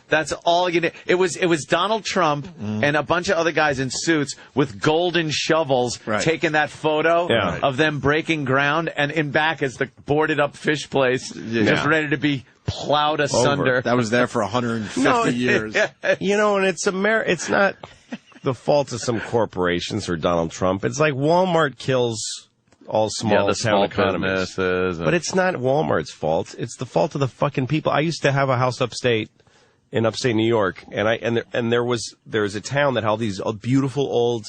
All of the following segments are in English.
That's all you need. It was Donald Trump and a bunch of other guys in suits with golden shovels taking that photo of them breaking ground, and in back is the boarded up fish place just ready to be plowed asunder. That was there for 150 years. You know, and it's not the fault of some corporations or Donald Trump. It's like Walmart kills all small town economies. But it's not Walmart's fault. It's the fault of the fucking people. I used to have a house in upstate New York, and there was a town that had all these beautiful old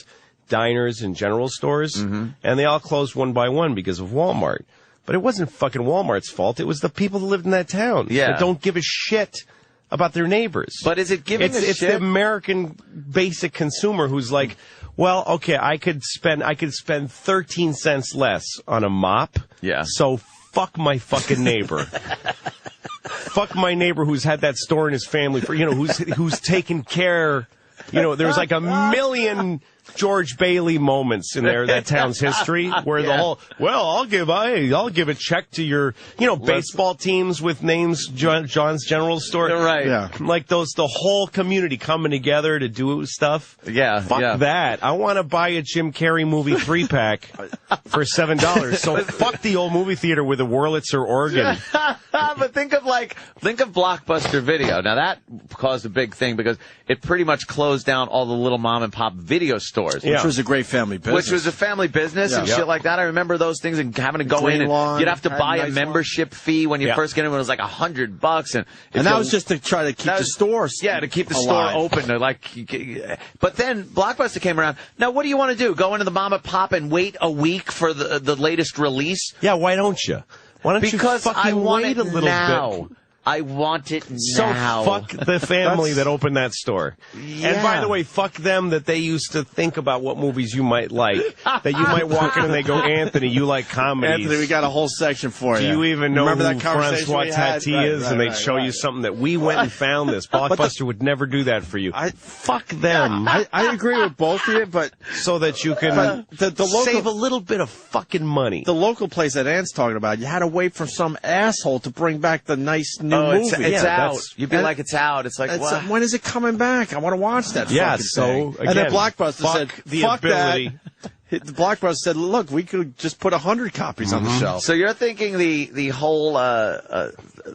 diners and general stores, and they all closed one by one because of Walmart. But it wasn't fucking Walmart's fault. It was the people that lived in that town that don't give a shit about their neighbors. But is it giving a shit? It's the American basic consumer who's like, well, okay, I could spend 13 cents less on a mop. Yeah. So fuck my fucking neighbor. Fuck my neighbor who's had that store in his family for, who's taken care. There's like a million George Bailey moments in that town's history where the whole, I'll give a check to your, baseball teams with names, John's General Store. Right. Yeah. Like the whole community coming together to do stuff. Yeah. Fuck that. I want to buy a Jim Carrey movie 3-pack for $7. So fuck the old movie theater with a Wurlitzer organ. But think of Blockbuster Video. Now that caused a big thing because it pretty much closed down all the little mom and pop video stores. Which was a great family business. Which was a family business and shit like that. I remember those things and having to go in and you'd have to buy a membership fee when you first get in. It was like $100. And that was just to try to keep the stores to keep the store open. But then Blockbuster came around. Now, what do you want to do? Go into the mom and pop and wait a week for the latest release? Yeah, why don't you? Why don't you fucking wait a little bit? I want it now. So fuck the family that opened that store. Yeah. And by the way, fuck them that they used to think about what movies you might like. That you might walk in and they go, Anthony, you like comedies. Anthony, we got a whole section for you. Do you even know Remember who Francois Tati is? And they'd show you something that we went and found this. Blockbuster would never do that for you. Fuck them. I agree with both of you, but so that you can save a little bit of fucking money. The local place that Ann's talking about, you had to wait for some asshole to bring back the nice new movie. It's out. You'd be like, it's out. It's like, when is it coming back? I want to watch that fucking thing. Again, and then Blockbuster said, fuck ability. that. The Blockbuster said, look, we could just put 100 copies on the shelf. So you're thinking the whole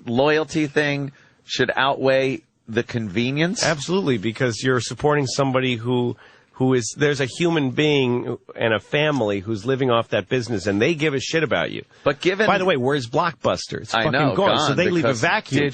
loyalty thing should outweigh the convenience? Absolutely, because you're supporting somebody there's a human being and a family who's living off that business, and they give a shit about you. But by the way, where's Blockbuster? It's fucking gone. So they leave a vacuum.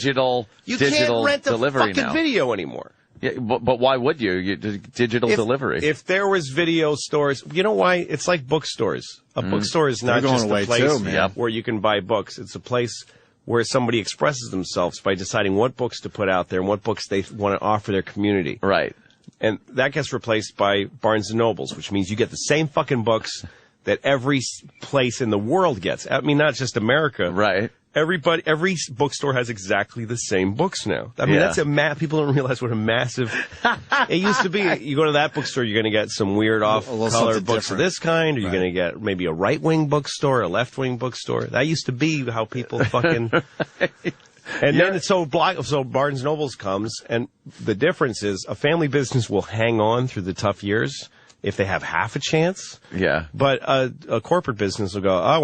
You can't rent a delivery fucking video anymore. Yeah, but why would you? Digital delivery. If there was video stores, you know why? It's like bookstores. A bookstore is not just a place where you can buy books. It's a place where somebody expresses themselves by deciding what books to put out there and what books they want to offer their community. Right. And that gets replaced by Barnes & Nobles, which means you get the same fucking books that every place in the world gets. I mean, not just America. Right. Every bookstore has exactly the same books now. I mean, that's people don't realize what a massive... It used to be, you go to that bookstore, you're going to get some weird off-color books of this kind, or you're going to get maybe a right-wing bookstore, a left-wing bookstore. That used to be how people fucking... And then so Barnes & Nobles comes, and the difference is a family business will hang on through the tough years if they have half a chance. Yeah. But a corporate business will go,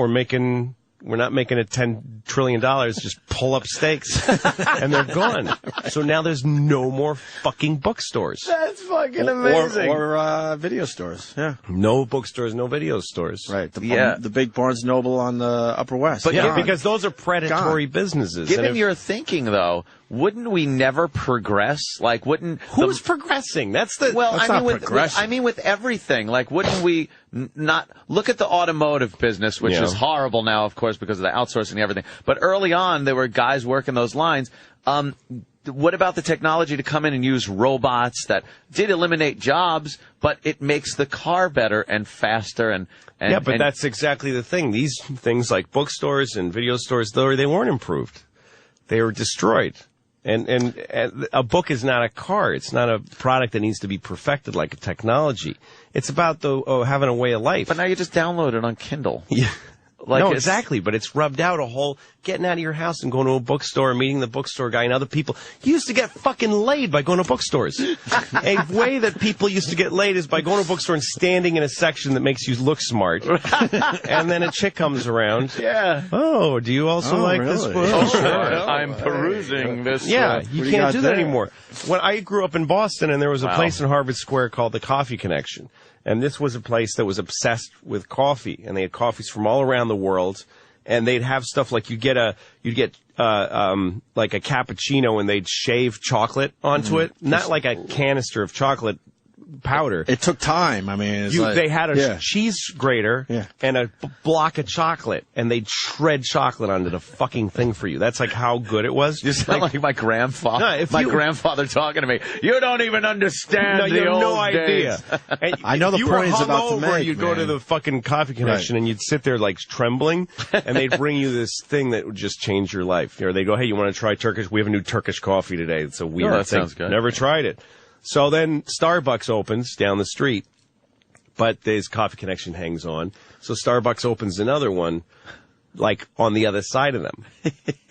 we're not making it $10 trillion, just pull up stakes. And they're gone. So now there's no more fucking bookstores. That's fucking amazing. Or video stores. Yeah. No bookstores, no video stores. Right. The big Barnes & Noble on the Upper West. But because those are predatory businesses. Given your thinking, though, wouldn't we never progress? Like, who's progressing? That's progression. I mean, with everything. Like, wouldn't we not look at the automotive business, which is horrible now, of course, because of the outsourcing and everything. But early on, there were guys working those lines. What about the technology to come in and use robots that did eliminate jobs, but it makes the car better and faster and that's exactly the thing. These things like bookstores and video stores, they weren't improved. They were destroyed. And a book is not a car. It's not a product that needs to be perfected like a technology. It's about having a way of life. But now you just download it on Kindle. Yeah. Like no, exactly, but it's rubbed out getting out of your house and going to a bookstore, meeting the bookstore guy and other people. You used to get fucking laid by going to bookstores. A way that people used to get laid is by going to a bookstore and standing in a section that makes you look smart. And then a chick comes around. Yeah. Oh, do you also like this book? Oh, sure. I'm perusing this. Yeah, you can't do that anymore. When I grew up in Boston, and there was a place in Harvard Square called the Coffee Connection. And this was a place that was obsessed with coffee, and they had coffees from all around the world. And they'd have stuff like you'd get like a cappuccino, and they'd shave chocolate onto it, not like a canister of chocolate powder. It took time. I mean, they had a cheese grater and a block of chocolate, and they'd shred chocolate onto the fucking thing for you. That's like how good it was. You sound like my grandfather. No, grandfather talking to me. You don't even understand the old days. I know the point he's about to make. You'd go to the fucking Coffee Connection, and you'd sit there like trembling, and they'd bring you this thing that would just change your life. Or they'd go, hey, you want to try Turkish? We have a new Turkish coffee today. It's a weird thing. Sounds good. Never tried it. So then Starbucks opens down the street, but this Coffee Connection hangs on. So Starbucks opens another one, like on the other side of them.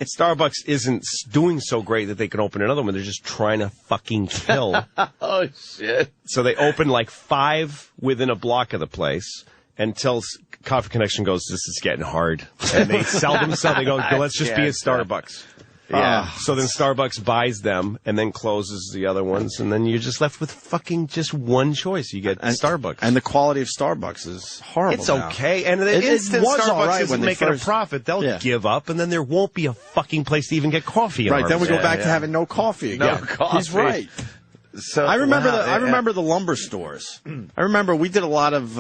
Starbucks isn't doing so great that they can open another one. They're just trying to fucking kill. Oh, shit. So they open like 5 within a block of the place until Coffee Connection goes, this is getting hard. And they sell themselves. They go, let's just be a Starbucks. Yeah. So then Starbucks buys them and then closes the other ones, and then you're just left with fucking just one choice. You get Starbucks. And the quality of Starbucks is horrible. It's okay. And the instant Starbucks isn't making a profit, they'll give up, and then there won't be a fucking place to even get coffee. Right, then we go back to having no coffee again. No coffee. He's right. So I remember the lumber stores. I remember we did a lot of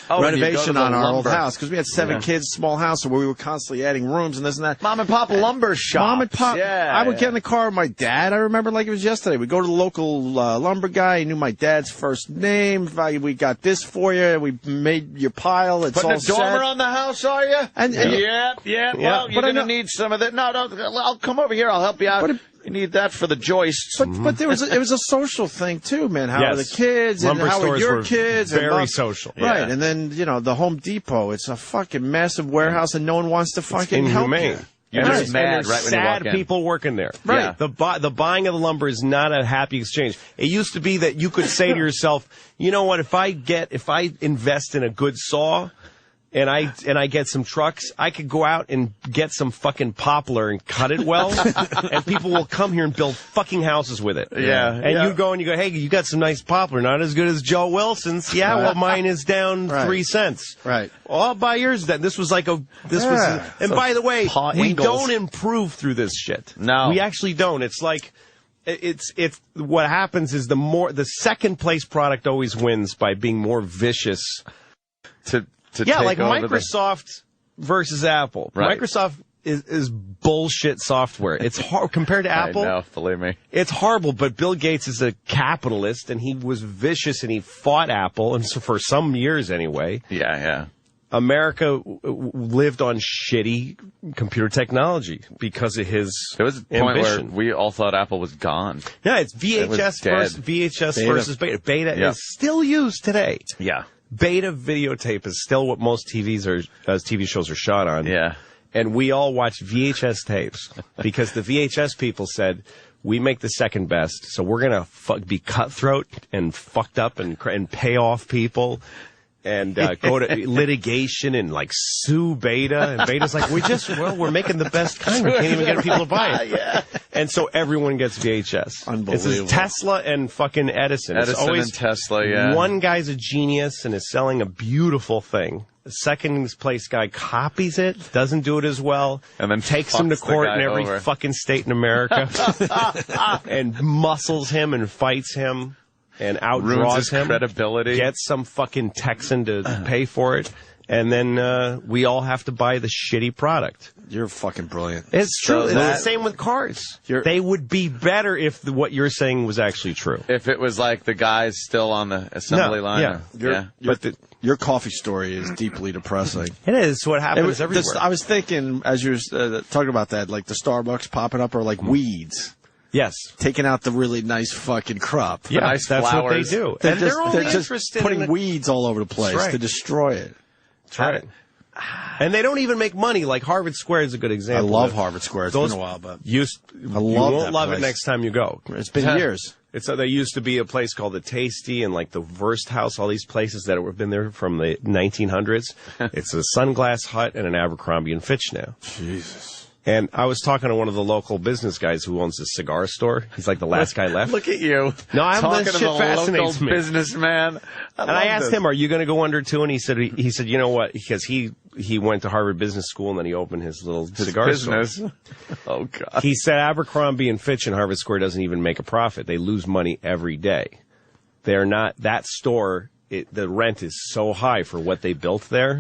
renovation on our old house because we had 7 kids, small house, so we were constantly adding rooms and this and that. Mom and pop lumber shop. Mom and pop. I would get in the car with my dad. I remember like it was yesterday. We'd go to the local lumber guy. He knew my dad's first name. We got this for you. We made your pile. It's Putting all a dormer on the house, are you? Yeah. Well, you're going to need some of that. No, I'll come over here. I'll help you out. You need that for the joists. But it was a social thing too, man. How are the kids and how are your kids? Very social. Right. And then, the Home Depot, it's a fucking massive warehouse and no one wants to fucking help you. You're just mad right when you walk in. Sad people working there. Right. Yeah. The buying of the lumber is not a happy exchange. It used to be that you could say to yourself, you know what, if I invest in a good saw, and I get some trucks, I could go out and get some fucking poplar and cut it well, and people will come here and build fucking houses with it. Yeah. And you go, hey, you got some nice poplar, not as good as Joe Wilson's. Yeah, well, mine is down 3 cents. Right. Well, I'll buy yours then. This was, and by the way, we don't improve through this shit. No. We actually don't. It's like, it's what happens is the second place product always wins by being more vicious. Like Microsoft versus Apple. Right. Microsoft is bullshit software. It's hard compared to Apple. I know, believe me. It's horrible, but Bill Gates is a capitalist, and he was vicious, and he fought Apple, and so for some years anyway. Yeah. America lived on shitty computer technology because of his There was a point where we all thought Apple was gone. Yeah, it's VHS versus Beta. Beta is still used today. Yeah. Beta videotape is still what most TV shows are shot on. Yeah. And we all watched VHS tapes because the VHS people said, we make the second best, so we're going to be cutthroat and fucked up and pay off people and go to litigation and sue Beta. And Beta's like, we're making the best kind. We can't even get people to buy it. Yeah. And so everyone gets VHS. Unbelievable. It's Tesla and fucking Edison. Edison it's always and Tesla, yeah. One guy's a genius and is selling a beautiful thing. The second place guy copies it, doesn't do it as well, and then takes him to court in every fucking state in America and muscles him and fights him and outdraws him. Credibility. Gets some fucking Texan to pay for it. And then we all have to buy the shitty product. You're fucking brilliant. It's true. It's the same with cars. They would be better if what you're saying was actually true. If it was like the guys still on the assembly line. Your coffee story is deeply depressing. It is. What happens everywhere. I was thinking, as you were talking about that, like the Starbucks popping up are like weeds. Yes. Taking out the really nice fucking crop. Yeah, nice that's flowers. what they do. They're just putting weeds all over the place to destroy it. That's right. And they don't even make money. Like Harvard Square is a good example. I love Harvard Square. It's been a while, but you won't love it next time you go. It's been years. There used to be a place called the Tasty and like the Wurst House, all these places that have been there from the 1900s. It's a Sunglass Hut and an Abercrombie and Fitch now. Jesus. And I was talking to one of the local business guys who owns a cigar store. He's like the last guy left. Look at you. No, I'm talking this to shit the fascinates local me. businessman. I asked him, "Are you going to go under too?" And he said, "You know what? Because he went to Harvard Business School and then he opened his little cigar business store." Oh God. He said Abercrombie and Fitch in Harvard Square doesn't even make a profit. They lose money every day. They're not that store. The rent is so high for what they built there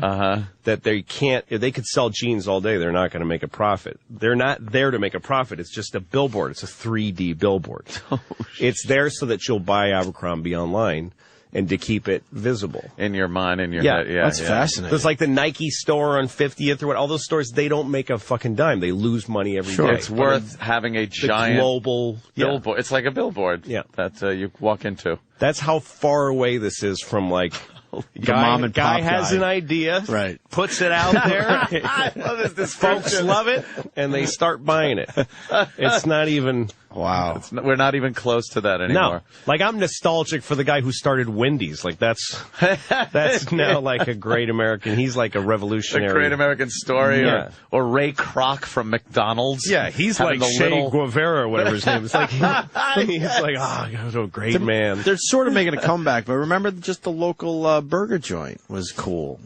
that they can't. If they could sell jeans all day, they're not going to make a profit. They're not there to make a profit. It's just a billboard. It's a 3D billboard. Oh, it's there so that you'll buy Abercrombie online and to keep it visible in your mind, in your head. Yeah, that's fascinating. There's like the Nike store on 50th or what. All those stores, they don't make a fucking dime. They lose money every day. It's worth having a giant global billboard. It's like a billboard. That you walk into. That's how far away this is from like. Mom and guy pop has an idea, right? Puts it out there. I love this. Folks love it, and they start buying it. It's not even. Wow. We're not even close to that anymore. No. Like, I'm nostalgic for the guy who started Wendy's. Like, that's now like a great American. He's like a revolutionary. A great American story. Or Ray Kroc from McDonald's. Yeah, he's like Che Guevara or whatever his name is. Like, he's like, a great man. They're sort of making a comeback, but remember just the local burger joint was cool.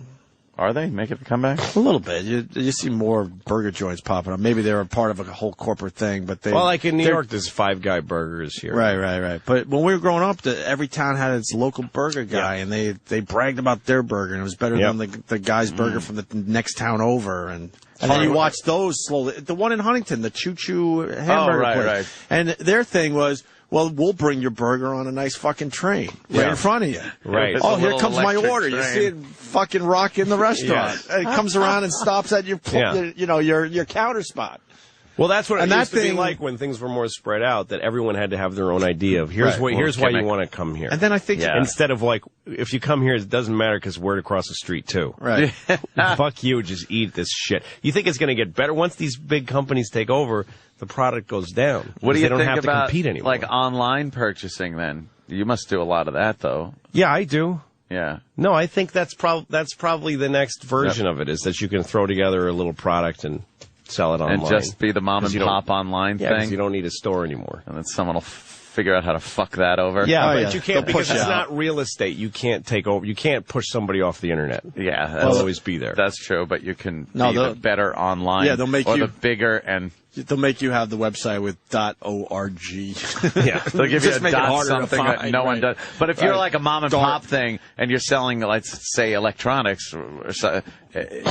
Are they making a comeback? A little bit. You see more burger joints popping up. Maybe they're a part of a whole corporate thing, but they. Well, like in New York, there's Five Guy Burgers here. Right. But when we were growing up, every town had its local burger guy, and they bragged about their burger, and it was better than the guy's burger from the next town over, and then you watch those slowly. The one in Huntington, the Choo Choo hamburger place. Right. And their thing was, well, we'll bring your burger on a nice fucking train right in front of you. Right. Oh, here comes my order. Train. You see it fucking rocking the restaurant. And it comes around and stops at your counter spot. Well, that's what it used to be like when things were more spread out, that everyone had to have their own idea of here's why you want to come here. And then I think instead of like, if you come here, it doesn't matter because we're across the street too. Right. Fuck you, just eat this shit. You think it's going to get better once these big companies take over? The product goes down. What do you think about to compete anymore. Like online purchasing? Then you must do a lot of that, though. Yeah, I do. Yeah. No, I think that's probably the next version of it, is that you can throw together a little product and sell it online. And just be the mom and pop online thing? Yeah, you don't need a store anymore. And then someone will figure out how to fuck that over. Yeah, but you can't, because it's not real estate. You can't take over. You can't push somebody off the internet. Yeah. They'll always be there. That's true, but you can be the better online. Yeah, they'll make the bigger and... They'll make you have the website with .org. Yeah, they'll give you a dot something that no one does. But if you're like a mom and pop thing and you're selling, let's say, electronics, or so,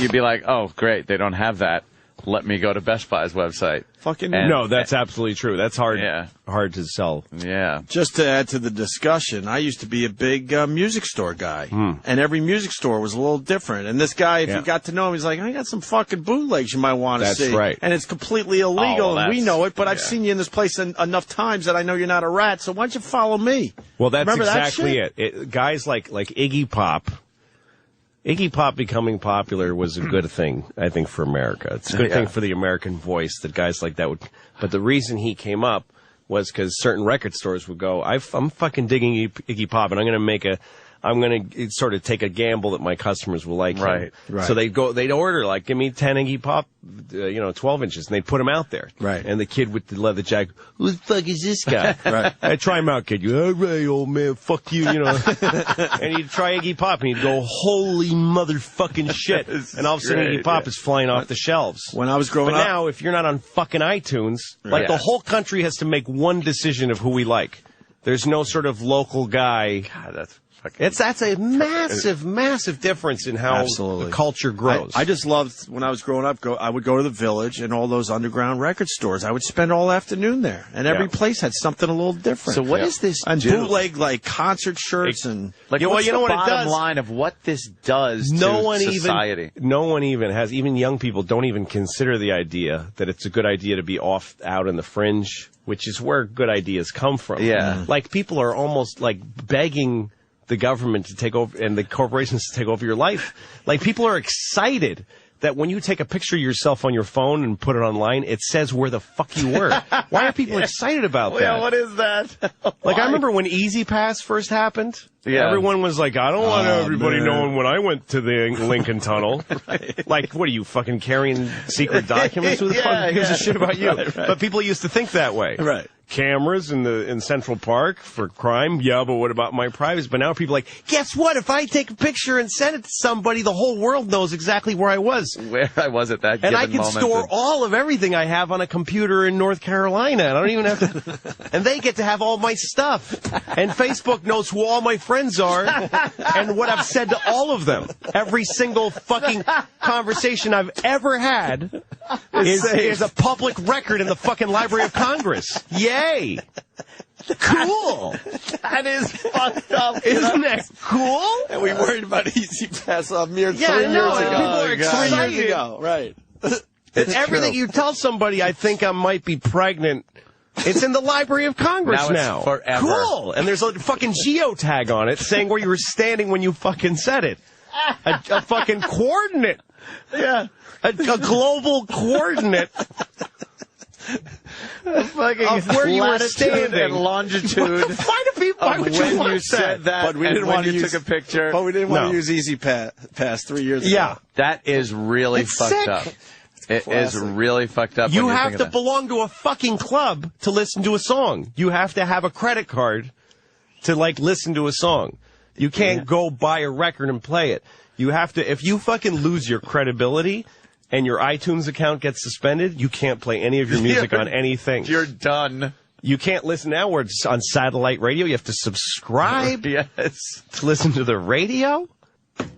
you'd be like, oh, great, they don't have that. Let me go to Best Buy's website. No, that's absolutely true. That's hard to sell. Yeah. Just to add to the discussion, I used to be a big music store guy, and every music store was a little different. And this guy, if you got to know him, he's like, I got some fucking bootlegs you might want to see. That's right. And it's completely illegal, and we know it, but I've seen you in this place enough times that I know you're not a rat, so why don't you follow me? Well, that's exactly it. Guys like Iggy Pop. Iggy Pop becoming popular was a good thing, I think, for America. It's a good thing for the American voice that guys like that would. But the reason he came up was because certain record stores would go, I'm fucking digging Iggy Pop, and I'm going to sort of take a gamble that my customers will like him. Right. So they'd order, give me 10 Iggy Pop, 12 inches, and they'd put them out there. Right. And the kid with the leather jacket, who the fuck is this guy? Right. I try him out, kid. All right, old man, fuck you, And you'd try Iggy Pop, and he'd go, holy motherfucking shit. And all of a sudden, Iggy Pop is flying off the shelves. When I was growing up. But now, if you're not on fucking iTunes, the whole country has to make one decision of who we like. There's no sort of local guy. God, that's a massive difference in how the culture grows. I just loved, when I was growing up, I would go to the Village and all those underground record stores. I would spend all afternoon there, and every place had something a little different. So what is this? And bootleg concert shirts and what's the bottom line of what this does to society? No one even has, even young people don't even consider the idea that it's a good idea to be out in the fringe, which is where good ideas come from. Yeah. Like, people are almost like begging the government to take over and the corporations to take over your life. Like, people are excited that when you take a picture of yourself on your phone and put it online, it says where the fuck you were. Why are people excited about that? Yeah, what is that? Like, I remember when Easy Pass first happened. Yeah. Everyone was like, I don't want everybody knowing when I went to the Lincoln Tunnel. Right. Like, what are you, fucking carrying secret documents? Who the fuck gives a shit about you? Right. But people used to think that way. Right. Cameras in Central Park for crime? Yeah, but what about my privacy? But now people are like, guess what? If I take a picture and send it to somebody, the whole world knows exactly where I was. Where I was at that given moment. And I can store all of everything I have on a computer in North Carolina. And I don't even have to... And they get to have all my stuff. And Facebook knows who all my friends are and what I've said to all of them. Every single fucking conversation I've ever had is a public record in the fucking Library of Congress. Yay! Cool! That is fucked up. Isn't that cool? And we worried about Easy Pass a mere 3 years ago. People are excited. 3 years ago, right. It's everything you tell somebody, I think I might be pregnant. It's in the Library of Congress now. Forever. Cool! And there's a fucking geotag on it saying where you were standing when you fucking said it. A fucking coordinate. Yeah. A global coordinate. Of where you were standing and longitude. Why do people? Why would you want said that? But we didn't want to took a picture. But we didn't want to use Easy Pass 3 years ago. Yeah, that is really fucked up. It is really fucked up. You have to belong to a fucking club to listen to a song. You have to have a credit card to listen to a song. You can't go buy a record and play it. You have to. If you fucking lose your credibility and your iTunes account gets suspended, you can't play any of your music on anything. You're done. You can't listen now where it's on satellite radio. You have to subscribe to listen to the radio.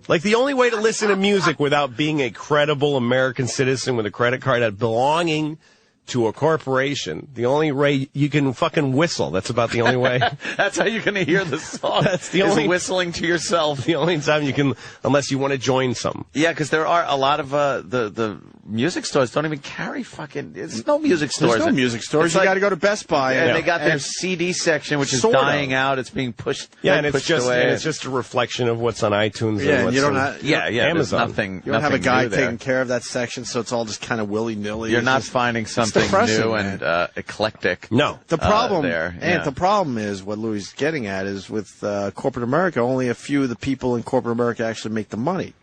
Like, the only way to listen to music without being a credible American citizen with a credit card and belonging to a corporation, the only way you can fucking whistle. That's about the only way. That's how you're going to hear the song. That's the only whistling to yourself. The only time you can, unless you want to join some. Yeah, because there are a lot of the music stores don't even carry fucking. There's no music stores. There's no music stores. You got to go to Best Buy, and they got their CD section, which is dying out. It's being pushed. Yeah, and it's just a reflection of what's on iTunes. Yeah, and you don't have, Amazon. You don't have a guy taking care of that section, so it's all just kind of willy nilly. You're not finding something new and eclectic. No, the problem there. And the problem is what Louis is getting at is with corporate America. Only a few of the people in corporate America actually make the money.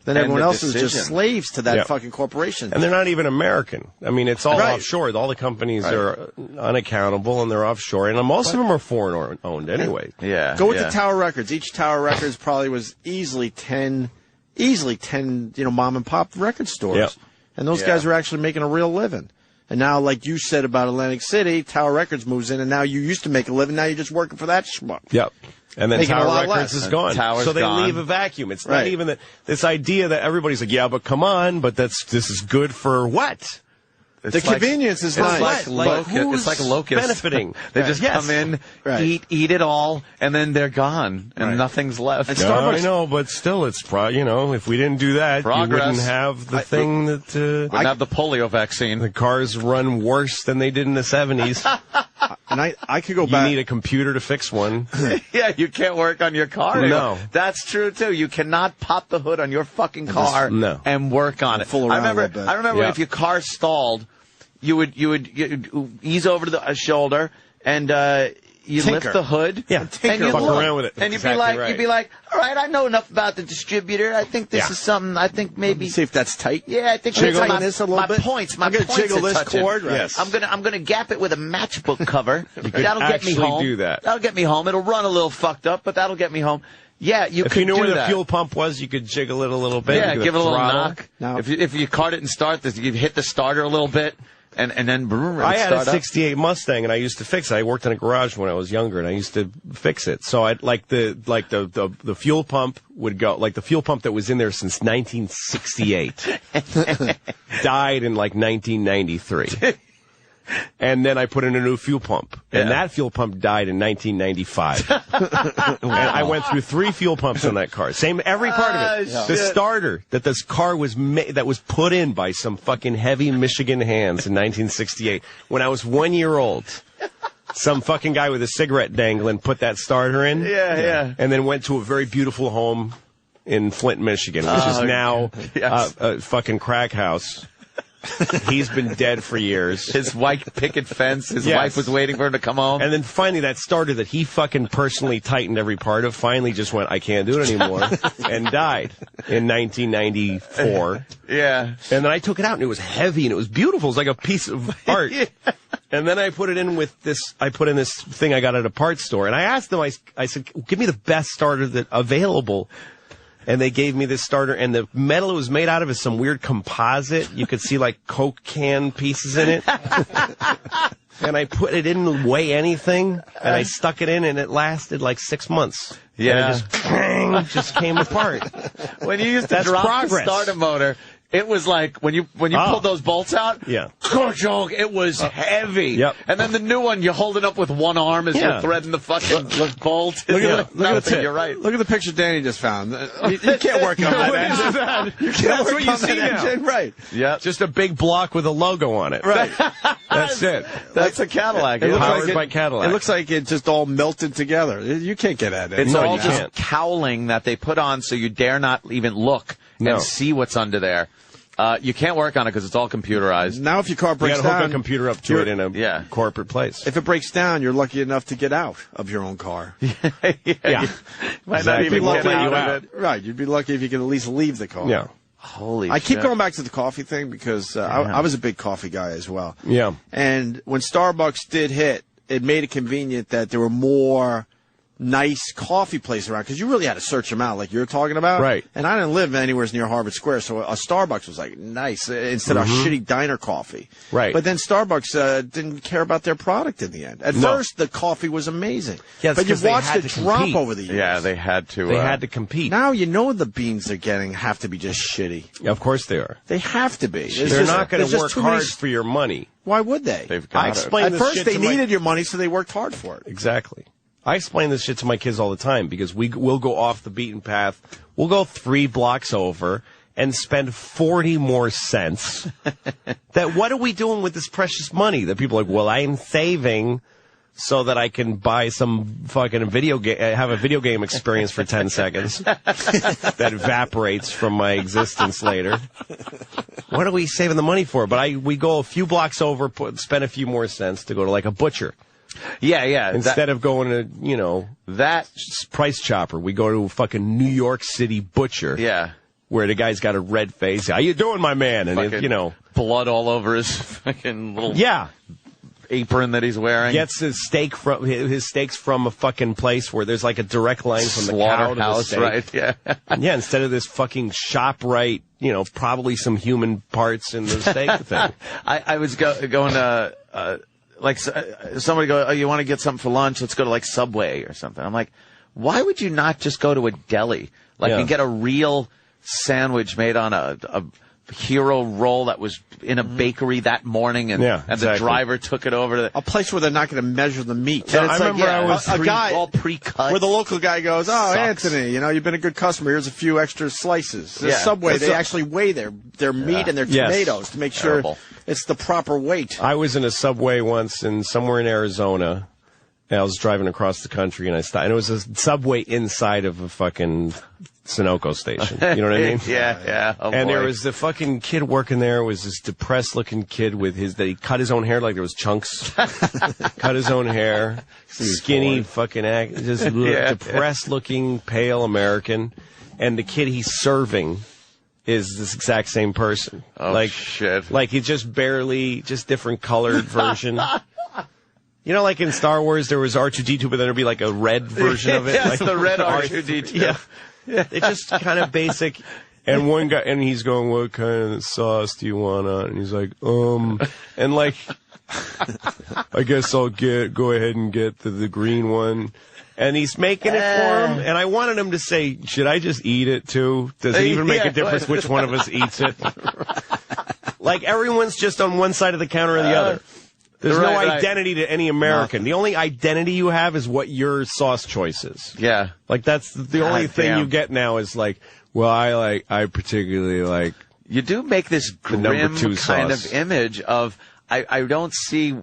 Then everyone else is just slaves to that fucking corporation. And they're not even American. I mean, it's all offshore. All the companies are unaccountable and they're offshore. And most of them are foreign owned anyway. Yeah. Go with the Tower Records. Each Tower Records probably was easily 10, mom and pop record stores. Yep. And those guys were actually making a real living. And now, like you said about Atlantic City, Tower Records moves in, and now you used to make a living. Now you're just working for that schmuck. Yep. And then Making Tower Records is gone. So they leave a vacuum. It's not even this idea that everybody's like, yeah, but come on, but this is good for what? The convenience is nice. It's like a locust. Benefiting. They just come in, eat it all, and then they're gone, and nothing's left. And I know, but still, it's if we didn't do that, you wouldn't have the thing that... wouldn't have the polio vaccine. The cars run worse than they did in the 70s. And I could go back. You need a computer to fix one. Yeah, you can't work on your car. No. That's true, too. You cannot pop the hood on your fucking car and work on it. I remember if your car stalled, you would ease over to the shoulder and you lift the hood and fuck around with it. And you'd be like, all right, I know enough about the distributor. I think this is something. I think maybe see if that's tight. Yeah, I think jiggle this a little bit. My I'm gonna points jiggle this touching. cord. Yes. I'm gonna gap it with a matchbook cover. That'll get me home. Do that. That'll get me home. It'll run a little fucked up, but that'll get me home. Yeah, if you knew where the fuel pump was, you could jiggle it a little bit. Yeah, give it a little knock. Now, if you cart it and start this, you hit the starter a little bit. And then I had a '68 Mustang, and I used to fix it. I worked in a garage when I was younger, and I used to fix it. So I the fuel pump would go the fuel pump that was in there since 1968 died in 1993. And then I put in a new fuel pump. And that fuel pump died in 1995. And I went through 3 fuel pumps on that car. Every part of it. The starter that this car was that was put in by some fucking heavy Michigan hands in 1968 when I was 1 year old. some fucking guy with a cigarette dangling put that starter in. Yeah. And then went to a very beautiful home in Flint, Michigan, which is now a fucking crack house. He's been dead for years. His white picket fence, his wife was waiting for him to come home. And then finally that starter that he fucking personally tightened every part of finally just went, I can't do it anymore, and died in 1994. Yeah. And then I took it out and it was heavy and it was beautiful. It was like a piece of art. And then I put it in with this, I put in this thing I got at a parts store. And I asked them, I said, give me the best starter that available. And they gave me this starter, and the metal it was made out of is some weird composite. You could see, like, Coke can pieces in it. And I put it in weigh anything, and I stuck it in, and it lasted, like, 6 months. Yeah. And it just came apart. When you used to drop the starter motor, it was like, when you pulled those bolts out, it was heavy. Yep. And then the new one, you hold it up with one arm as you're threading the fucking bolt. Look at the You're right. Look at the picture Danny just found. You can't work on that engine. You can't work on that engine. Right. Yeah. Just a big block with a logo on it. Right. That's it. That's a Cadillac. It looks Powered like by Cadillac. It looks like it just all melted together. You can't get at it. It's all you just can't. cowling that they put on so you dare not even look and see what's under there. You can't work on it because it's all computerized. Now if your car breaks you gotta down... hook a computer up to it in a corporate place. If it breaks down, you're lucky enough to get out of your own car. Yeah. Might not even get out of it. Right. You'd be lucky if you could at least leave the car. Yeah. Holy shit. I keep going back to the coffee thing because I was a big coffee guy as well. Yeah. And when Starbucks did hit, it made it convenient that there were more nice coffee places around because you really had to search them out like you're talking about. Right. And I didn't live anywhere near Harvard Square, so a Starbucks was like nice instead of shitty diner coffee. Right. But then Starbucks didn't care about their product in the end. At first, the coffee was amazing. Yeah, but you've watched it drop over the years. Yeah, they had to. They had to compete. Now you know the beans they're getting have to be just shitty. Of course they are. They have to be. They're not going to work hard for your money. Why would they? They've got I explained At this first, shit they to needed your money, so they worked hard for it. Exactly. I explain this shit to my kids all the time because we'll go off the beaten path. We'll go 3 blocks over and spend 40 more cents. That what are we doing with this precious money? That people are like, well, I'm saving so that I can buy some fucking video game, have a video game experience for 10 seconds that evaporates from my existence later. What are we saving the money for? But we go a few blocks over, spend a few more cents to go to like a butcher. Yeah. Instead of going to, that Price Chopper, we go to a fucking New York City butcher. Yeah. Where the guy's got a red face. How you doing, my man? And, blood all over his fucking little apron that he's wearing. Gets his steaks from a fucking place where there's like a direct line from the cow to the steak. Right, yeah. Yeah, instead of this fucking ShopRite, probably some human parts in the steak thing. I was going to... like somebody go, oh, you want to get something for lunch? Let's go to like Subway or something. I'm like, why would you not just go to a deli? And get a real sandwich made on a hero roll that was in a bakery that morning and the driver took it over to a place where they're not going to measure the meat. And it's a guy all pre-cut. Where the local guy goes, oh, Anthony, you've been a good customer. Here's a few extra slices. The Subway, they actually weigh their meat and their tomatoes to make sure it's the proper weight. I was in a Subway once somewhere in Arizona. And I was driving across the country and I stopped. And it was a Subway inside of a fucking Sunoco station. You know what I mean? Yeah. Oh, and boy. there was the fucking kid working there. Was this depressed looking kid that he cut his own hair like there was chunks. Cut his own hair. Skinny fucking depressed looking pale American. And the kid he's serving is this exact same person. Oh, shit. Like he's just different colored version. Like in Star Wars, there was R2-D2, but then there'd be like a red version of it. Yes, like the red R2-D2. Yeah. It's just kind of basic. And one guy, and he's going, what kind of sauce do you want on? And he's like, and like, I guess I'll go ahead and get the green one. And he's making it for him. And I wanted him to say, should I just eat it too? Does it even make a difference which one of us eats it? Like everyone's just on one side of the counter or the other. There's no identity to any American. The only identity you have is what your sauce choice is. Yeah. Like that's the only thing you get now is like, well, I particularly like. You do make this grim kind of image of, I don't see,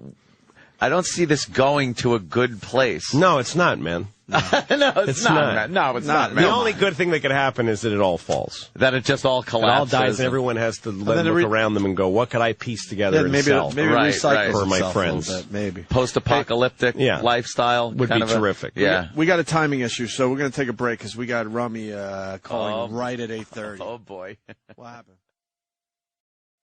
I don't see this going to a good place. No, it's not, man. No, it's not. No, it's not. The only good thing that could happen is that it all falls. That it just all collapses. It all dies, and everyone has to look around them and go, what could I piece together and sell? Maybe recycle for my friends. Maybe. Post-apocalyptic lifestyle. Would be terrific. Yeah. We got a timing issue, so we're going to take a break because we got Rummy calling right at 8:30. Oh, boy. What happened?